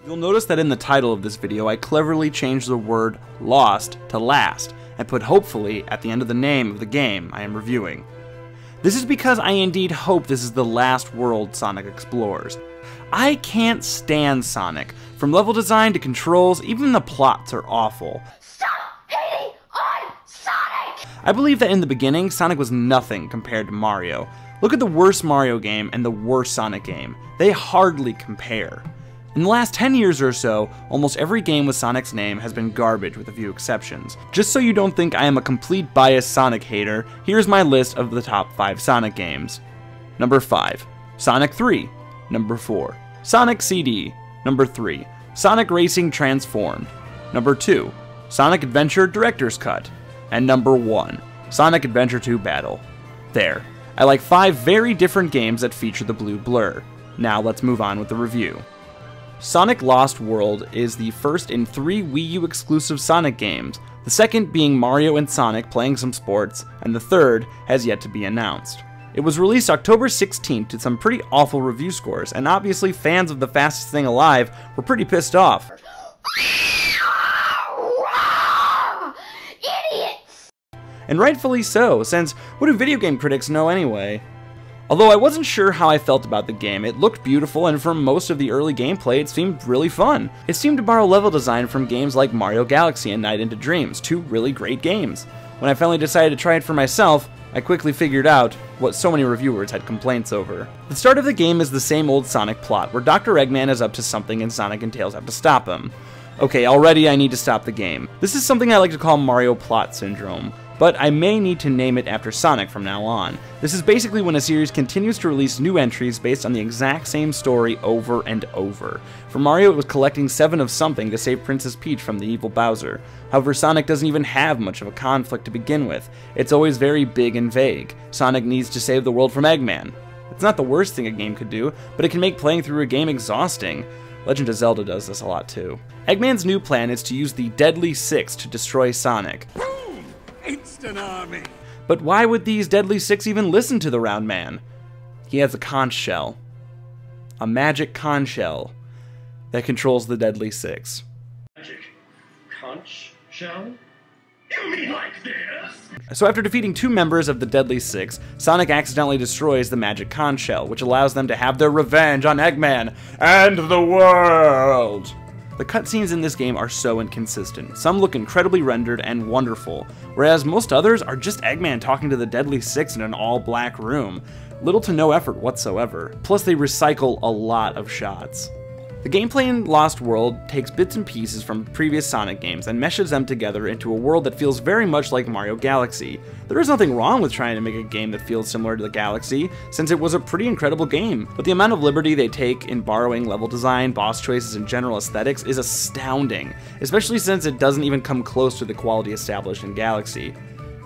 You'll notice that in the title of this video I cleverly changed the word lost to last, and put hopefully at the end of the name of the game I am reviewing. This is because I indeed hope this is the last world Sonic explores. I can't stand Sonic. From level design to controls, even the plots are awful. Stop hating on Sonic! I believe that in the beginning, Sonic was nothing compared to Mario. Look at the worst Mario game and the worst Sonic game. They hardly compare. In the last 10 years or so, almost every game with Sonic's name has been garbage with a few exceptions. Just so you don't think I am a complete biased Sonic hater, here's my list of the top 5 Sonic games. Number 5. Sonic 3. Number 4. Sonic CD. Number 3. Sonic Racing Transformed. Number 2. Sonic Adventure Director's Cut. And number 1. Sonic Adventure 2 Battle. There. I like 5 very different games that feature the blue blur. Now let's move on with the review. Sonic Lost World is the first in 3 Wii U exclusive Sonic games, the second being Mario and Sonic playing some sports, and the third has yet to be announced. It was released October 16th to some pretty awful review scores, and obviously fans of the fastest thing alive were pretty pissed off. Idiots! And rightfully so, since what do video game critics know anyway? Although I wasn't sure how I felt about the game, it looked beautiful, and from most of the early gameplay it seemed really fun. It seemed to borrow level design from games like Mario Galaxy and Night into Dreams, 2 really great games. When I finally decided to try it for myself, I quickly figured out what so many reviewers had complaints over. The start of the game is the same old Sonic plot, where Dr. Eggman is up to something and Sonic and Tails have to stop him. Okay, already I need to stop the game. This is something I like to call Mario Plot Syndrome, but I may need to name it after Sonic from now on. This is basically when a series continues to release new entries based on the exact same story over and over. For Mario, it was collecting 7 of something to save Princess Peach from the evil Bowser. However, Sonic doesn't even have much of a conflict to begin with. It's always very big and vague. Sonic needs to save the world from Eggman. It's not the worst thing a game could do, but it can make playing through a game exhausting. Legend of Zelda does this a lot too. Eggman's new plan is to use the Deadly Six to destroy Sonic. Instant army. But why would these Deadly Six even listen to the round man? He has a conch shell. A magic conch shell that controls the Deadly Six. Magic conch shell? You mean like this? So after defeating 2 members of the Deadly Six, Sonic accidentally destroys the magic conch shell, which allows them to have their revenge on Eggman and the world. The cutscenes in this game are so inconsistent. Some look incredibly rendered and wonderful, whereas most others are just Eggman talking to the Deadly Six in an all-black room. Little to no effort whatsoever. Plus they recycle a lot of shots. The gameplay in Lost World takes bits and pieces from previous Sonic games and meshes them together into a world that feels very much like Mario Galaxy. There is nothing wrong with trying to make a game that feels similar to the Galaxy, since it was a pretty incredible game, but the amount of liberty they take in borrowing level design, boss choices, and general aesthetics is astounding, especially since it doesn't even come close to the quality established in Galaxy.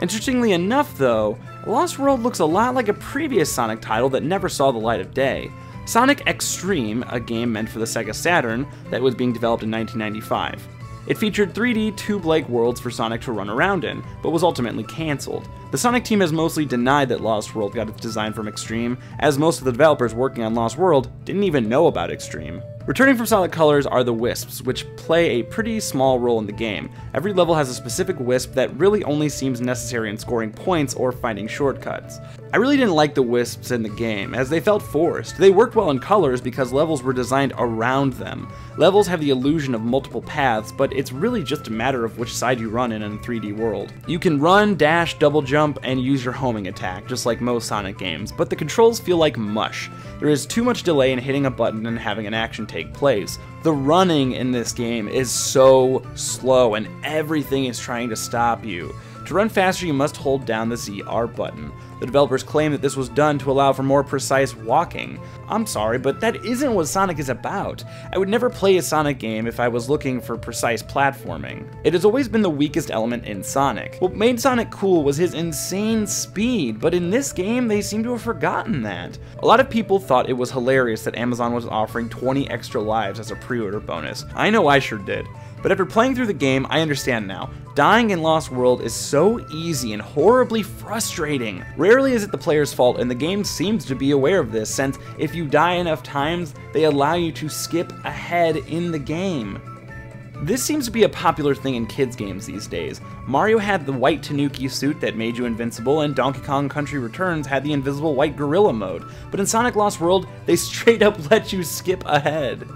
Interestingly enough though, Lost World looks a lot like a previous Sonic title that never saw the light of day. Sonic Xtreme, a game meant for the Sega Saturn that was being developed in 1995. It featured 3D tube-like worlds for Sonic to run around in, but was ultimately cancelled. The Sonic team has mostly denied that Lost World got its design from Xtreme, as most of the developers working on Lost World didn't even know about Xtreme. Returning from Solid Colors are the Wisps, which play a pretty small role in the game. Every level has a specific Wisp that really only seems necessary in scoring points or finding shortcuts. I really didn't like the Wisps in the game, as they felt forced. They worked well in Colors because levels were designed around them. Levels have the illusion of multiple paths, but it's really just a matter of which side you run in a 3D world. You can run, dash, double jump, and use your homing attack, just like most Sonic games, but the controls feel like mush. There is too much delay in hitting a button and having an action take place. The running in this game is so slow and everything is trying to stop you. To run faster, you must hold down the ZR button. The developers claim that this was done to allow for more precise walking. I'm sorry, but that isn't what Sonic is about. I would never play a Sonic game if I was looking for precise platforming. It has always been the weakest element in Sonic. What made Sonic cool was his insane speed, but in this game, they seem to have forgotten that. A lot of people thought it was hilarious that Amazon was offering 20 extra lives as a pre-order bonus. I know I sure did. But after playing through the game, I understand now. Dying in Lost World is so easy and horribly frustrating. Rarely is it the player's fault, and the game seems to be aware of this, since if you die enough times, they allow you to skip ahead in the game. This seems to be a popular thing in kids' games these days. Mario had the white Tanuki suit that made you invincible, and Donkey Kong Country Returns had the invisible white gorilla mode. But in Sonic Lost World, they straight up let you skip ahead.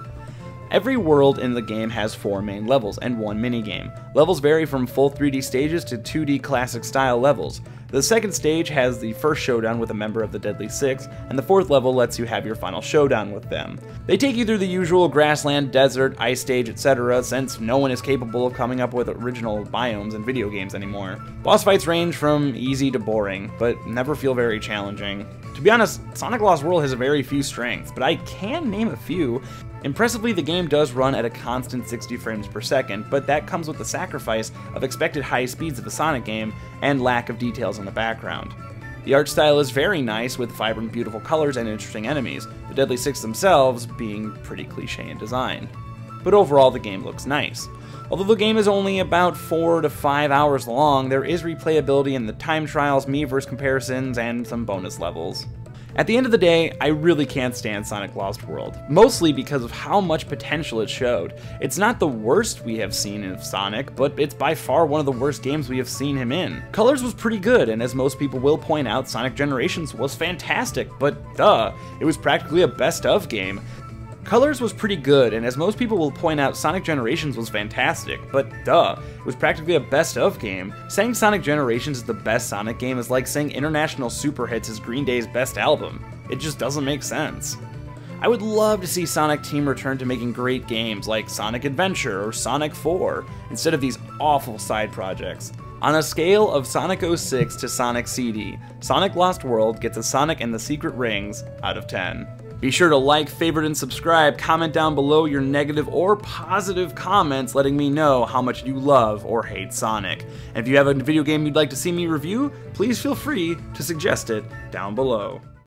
Every world in the game has 4 main levels and 1 minigame. Levels vary from full 3D stages to 2D classic style levels. The second stage has the first showdown with a member of the Deadly Six, and the 4th level lets you have your final showdown with them. They take you through the usual grassland, desert, ice stage, etc., since no one is capable of coming up with original biomes in video games anymore. Boss fights range from easy to boring, but never feel very challenging. To be honest, Sonic Lost World has very few strengths, but I can name a few. Impressively, the game does run at a constant 60 frames per second, but that comes with the sacrifice of expected high speeds of a Sonic game and lack of details in the background. The art style is very nice, with vibrant, beautiful colors and interesting enemies, the Deadly Six themselves being pretty cliche in design. But overall, the game looks nice. Although the game is only about 4 to 5 hours long, there is replayability in the time trials, Miiverse comparisons, and some bonus levels. At the end of the day, I really can't stand Sonic Lost World, mostly because of how much potential it showed. It's not the worst we have seen of Sonic, but it's by far one of the worst games we have seen him in. Colors was pretty good, and as most people will point out, Sonic Generations was fantastic, but duh, it was practically a best-of game. Colors was pretty good, and as most people will point out, Sonic Generations was fantastic, but duh, it was practically a best-of game. Saying Sonic Generations is the best Sonic game is like saying International Super Hits is Green Day's best album. It just doesn't make sense. I would love to see Sonic Team return to making great games like Sonic Adventure or Sonic 4, instead of these awful side projects. On a scale of Sonic 06 to Sonic CD, Sonic Lost World gets a Sonic and the Secret Rings out of 10. Be sure to like, favorite, and subscribe. Comment down below your negative or positive comments letting me know how much you love or hate Sonic. And if you have a video game you'd like to see me review, please feel free to suggest it down below.